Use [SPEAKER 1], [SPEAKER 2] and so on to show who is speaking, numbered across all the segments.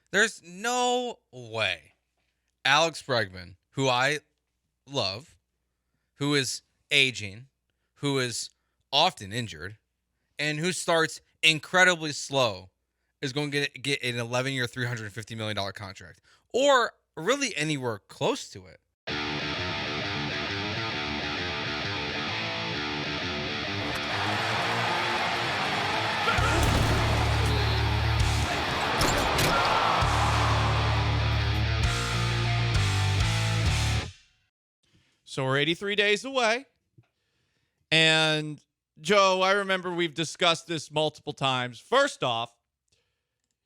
[SPEAKER 1] There's no way Alex Bregman, who I love, who is aging, who is often injured, and who starts incredibly slow, is going to get an 11-year, $350 million contract, or really anywhere close to it.
[SPEAKER 2] So we're 83 days away. And Joe, I remember we've discussed this multiple times. First off,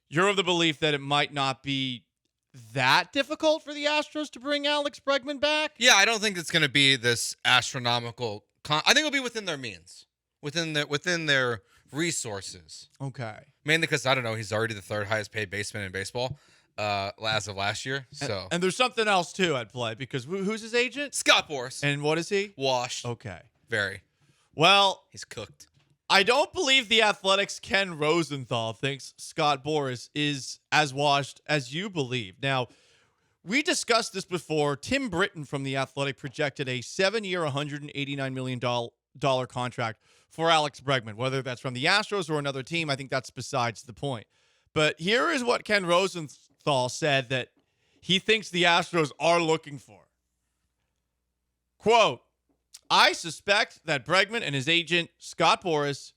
[SPEAKER 2] you're of the belief that it might not be that difficult for the Astros to bring Alex Bregman back?
[SPEAKER 1] Yeah, I don't think it's going to be this astronomical. I think it'll be within their means, within their resources.
[SPEAKER 2] Okay.
[SPEAKER 1] Mainly because, I don't know, he's already the third highest paid baseman in baseball as of last year. So
[SPEAKER 2] And there's something else, too, at play, because who's his agent?
[SPEAKER 1] Scott Boras.
[SPEAKER 2] And what is he?
[SPEAKER 1] Washed.
[SPEAKER 2] Okay.
[SPEAKER 1] Very.
[SPEAKER 2] Well,
[SPEAKER 1] He's cooked.
[SPEAKER 2] I don't believe the Athletics' Ken Rosenthal thinks Scott Boras is as washed as you believe. Now, we discussed this before. Tim Britton from The Athletic projected a 7-year, $189 million contract for Alex Bregman. Whether that's from the Astros or another team, I think that's besides the point. But here is what Ken Rosenthal said that he thinks the Astros are looking for. Quote, I suspect that Bregman and his agent, Scott Boras,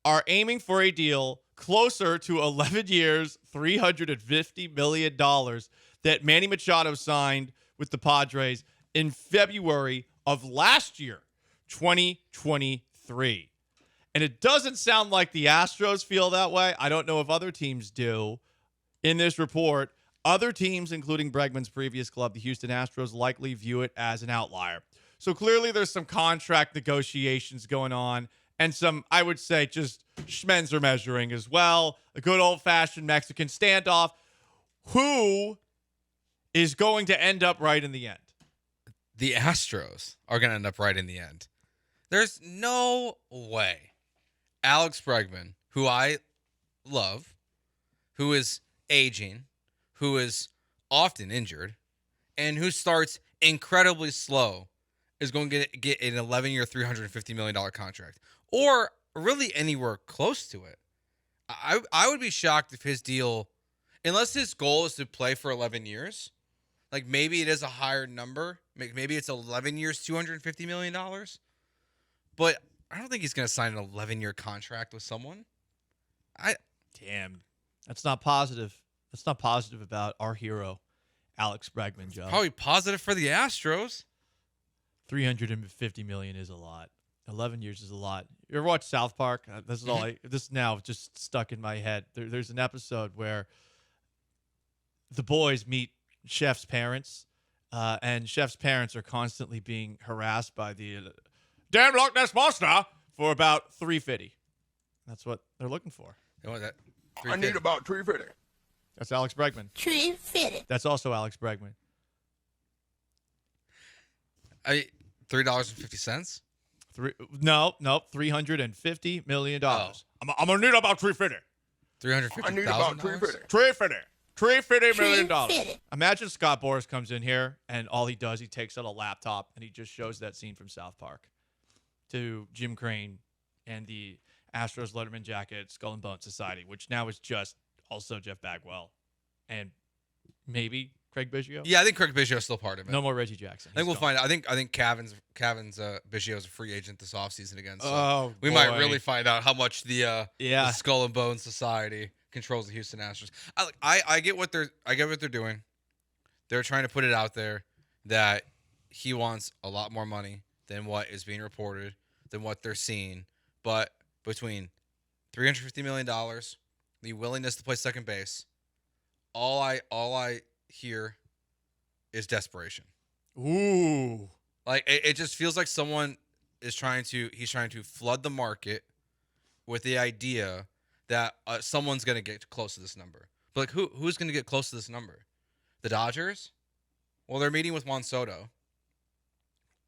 [SPEAKER 2] are aiming for a deal closer to 11 years, $350 million that Manny Machado signed with the Padres in February of last year, 2023. And it doesn't sound like the Astros feel that way. I don't know if other teams do. In this report, other teams, including Bregman's previous club, the Houston Astros, likely view it as an outlier. So clearly there's some contract negotiations going on and some, I would say, just schmenzer measuring as well. A good old-fashioned Mexican standoff. Who is going to end up right in the end?
[SPEAKER 1] The Astros are going to end up right in the end. There's no way Alex Bregman, who I love, who is aging, who is often injured, and who starts incredibly slow, is going to get an 11-year, $350 million contract, or really anywhere close to it. I would be shocked if his deal, unless his goal is to play for 11 years, like maybe it is a higher number. Maybe it's 11 years, $250 million. But I don't think he's going to sign an 11-year contract with someone.
[SPEAKER 2] Damn. That's not positive. That's not positive about our hero, Alex Bregman, Joe.
[SPEAKER 1] Probably positive for the Astros.
[SPEAKER 2] $350 million is a lot. 11 years is a lot. You ever watch South Park? This is all. This now just stuck in my head. There's an episode where the boys meet Chef's parents, and Chef's parents are constantly being harassed by the damn Loch Ness monster for about $350. That's what they're looking for.
[SPEAKER 1] You know what that?
[SPEAKER 3] I need about $350.
[SPEAKER 2] That's Alex Bregman.
[SPEAKER 3] $350.
[SPEAKER 2] That's also Alex Bregman.
[SPEAKER 1] $3.50.
[SPEAKER 2] No, $350 million. I'm gonna need about $350.
[SPEAKER 1] $350,000.
[SPEAKER 3] I need about $350.
[SPEAKER 2] $350 million. Imagine Scott Boras comes in here and all he does, he takes out a laptop and he just shows that scene from South Park to Jim Crane and the Astros Letterman jacket Skull and Bone Society, which now is just also Jeff Bagwell and maybe Craig Biggio.
[SPEAKER 1] Yeah, I think Craig Biggio is still part of it.
[SPEAKER 2] No more Reggie Jackson.
[SPEAKER 1] I think we'll find out. I think Cavan's Biggio is a free agent this offseason again. So we
[SPEAKER 2] boy.
[SPEAKER 1] might really find out how much the
[SPEAKER 2] Yeah.
[SPEAKER 1] Skull and Bones Society controls the Houston Astros. I get what they're doing. They're trying to put it out there that he wants a lot more money than what is being reported, than what they're seeing. But between $350 million, the willingness to play second base, all I hear is desperation.
[SPEAKER 2] Ooh.
[SPEAKER 1] Like it just feels like someone is trying to flood the market with the idea that someone's going to get close to this number. But like who's going to get close to this number? The Dodgers? Well, they're meeting with Juan Soto.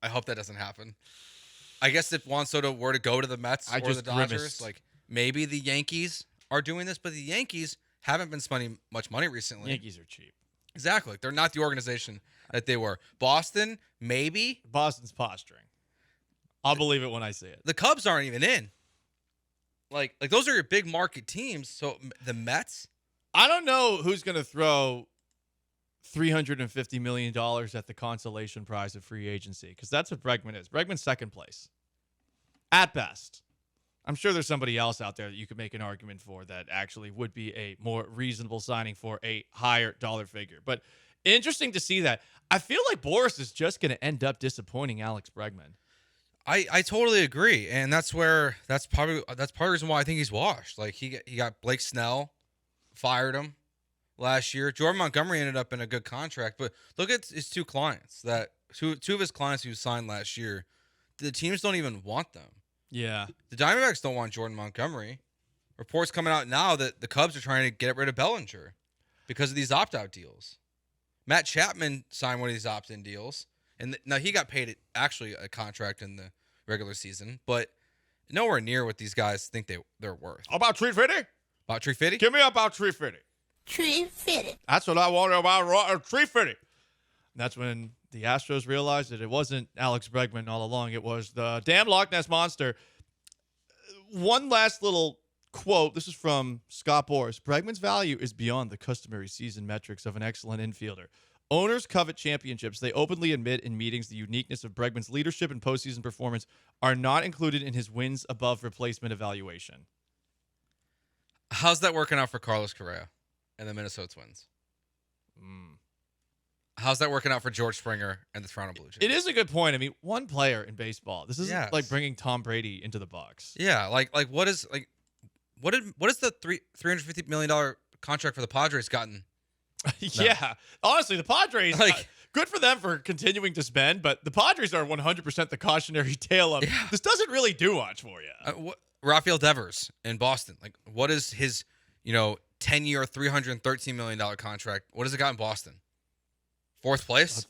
[SPEAKER 1] I hope that doesn't happen. I guess if Juan Soto were to go to the Mets or the Dodgers,
[SPEAKER 2] grimaced.
[SPEAKER 1] like maybe the Yankees are doing this, but the Yankees haven't been spending much money recently.
[SPEAKER 2] Yankees are cheap.
[SPEAKER 1] Exactly. They're not the organization that they were. Boston, maybe.
[SPEAKER 2] Boston's posturing. I'll believe it when I see it.
[SPEAKER 1] The Cubs aren't even in. Like those are your big market teams. So the Mets.
[SPEAKER 2] I don't know who's going to throw $350 million at the consolation prize of free agency, because that's what Bregman is. Bregman's second place at best. I'm sure there's somebody else out there that you could make an argument for that actually would be a more reasonable signing for a higher dollar figure. But interesting to see that. I feel like Boris is just going to end up disappointing Alex Bregman.
[SPEAKER 1] I totally agree, and that's part of the reason why I think he's washed. Like he got Blake Snell, fired him last year. Jordan Montgomery ended up in a good contract, but look at his two clients two of his clients who signed last year. The teams don't even want them.
[SPEAKER 2] Yeah.
[SPEAKER 1] The Diamondbacks don't want Jordan Montgomery. Reports coming out now that the Cubs are trying to get rid of Bellinger because of these opt-out deals. Matt Chapman signed one of these opt-in deals, and now he got paid actually a contract in the regular season, but nowhere near what these guys think they're worth.
[SPEAKER 2] About 350?
[SPEAKER 1] About 350?
[SPEAKER 2] Give me about 350.
[SPEAKER 3] 350.
[SPEAKER 2] That's what I wanted about 350. That's when the Astros realized that it wasn't Alex Bregman all along. It was the damn Loch Ness Monster. One last little quote. This is from Scott Boras. Bregman's value is beyond the customary season metrics of an excellent infielder. Owners covet championships. They openly admit in meetings the uniqueness of Bregman's leadership and postseason performance are not included in his wins above replacement evaluation.
[SPEAKER 1] How's that working out for Carlos Correa and the Minnesota Twins? How's that working out for George Springer and the Toronto Blue Jays?
[SPEAKER 2] It is a good point. I mean, one player in baseball. This isn't
[SPEAKER 1] Yes.
[SPEAKER 2] like bringing Tom Brady into the box.
[SPEAKER 1] Yeah, what is the $350 million contract for the Padres gotten?
[SPEAKER 2] Yeah. Honestly, the Padres, good for them for continuing to spend, but the Padres are 100% the cautionary tale of this doesn't really do much for you.
[SPEAKER 1] Rafael Devers in Boston. What is his, 10-year, $313 million contract? What does it got in Boston? Fourth place?